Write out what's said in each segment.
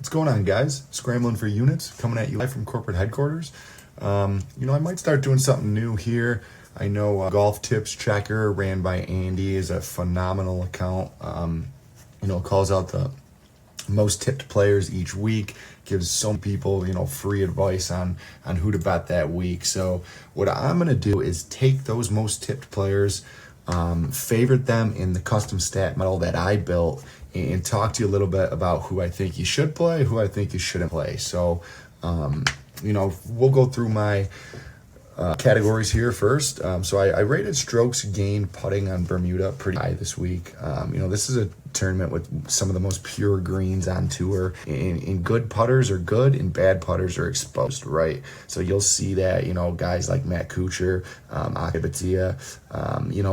What's going on, guys? Scrambling for units, coming at you live from corporate headquarters. I might start doing something new here. I know Golf Tips Checker, ran by Andy, is a phenomenal account. Calls out the most tipped players each week, gives some people, free advice on who to bet that week. So what I'm going to do is take those most tipped players, favorite them in the custom stat model that I built, and talk to you a little bit about who I think you should play, who I think you shouldn't play. So, we'll go through my categories here first. So I rated strokes gained putting on Bermuda pretty high this week. This is a tournament with some of the most pure greens on tour, and good putters are good and bad putters are exposed, right? So you'll see that, guys like Matt Kuchar, Akabatia,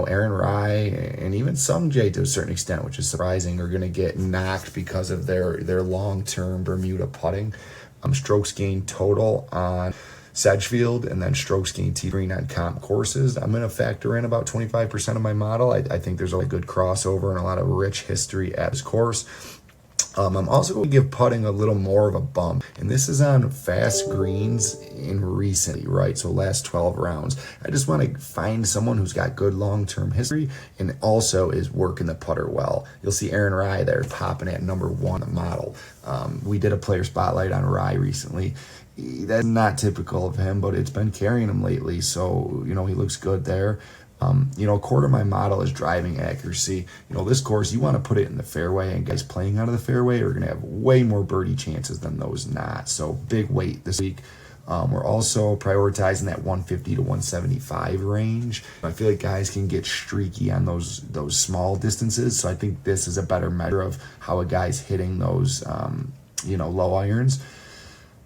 Aaron Rai, and even Sungjae to a certain extent, which is surprising, are going to get knocked because of their long-term Bermuda putting. Strokes gained total on Sedgefield, and then strokes gained tee green on comp courses. I'm going to factor in about 25% of my model. I think there's a good crossover and a lot of rich history at this course. I'm also going to give putting a little more of a bump, and this is on fast greens in recently, right? So last 12 rounds. I just want to find someone who's got good long-term history and also is working the putter well. You'll see Aaron Rai there popping at number 1 on the model. We did a player spotlight on Rai recently. That's not typical of him, but it's been carrying him lately, so he looks good there. A quarter of my model is driving accuracy. This course, you want to put it in the fairway, and guys playing out of the fairway are going to have way more birdie chances than those not. So big weight this week. We're also prioritizing that 150 to 175 range. I feel like guys can get streaky on those small distances, so I think this is a better measure of how a guy's hitting those low irons.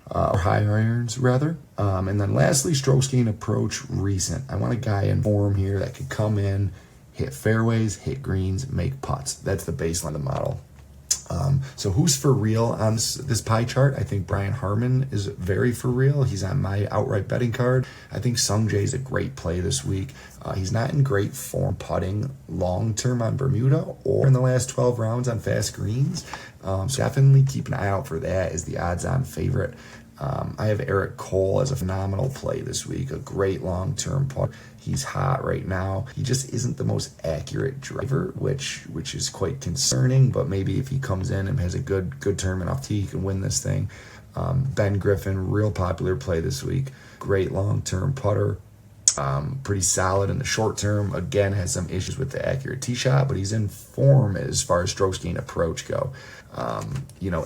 Or high irons, rather. And then lastly, strokes gained approach recent. I want a guy in form here that could come in, hit fairways, hit greens, make putts. That's the baseline of the model. So who's for real on this pie chart? I think Brian Harman is very for real. He's on my outright betting card. I think Sungjae is a great play this week. He's not in great form putting long-term on Bermuda or in the last 12 rounds on fast greens. So definitely keep an eye out for that as the odds-on favorite. I have Eric Cole as a phenomenal play this week, a great long-term putter. He's hot right now. He just isn't the most accurate driver, which is quite concerning, but maybe if he comes in and has a good tournament off tee, he can win this thing. Ben Griffin, real popular play this week. Great long-term putter. Pretty solid in the short term. Again, has some issues with the accurate tee shot, but he's in form as far as strokes gained approach go.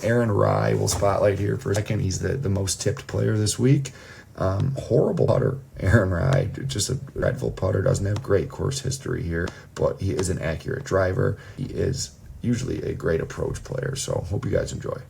Aaron Rai will spotlight here for a second. He's the most tipped player this week. Horrible putter, Aaron Rai. Just a dreadful putter. Doesn't have great course history here, but he is an accurate driver. He is usually a great approach player. So hope you guys enjoy.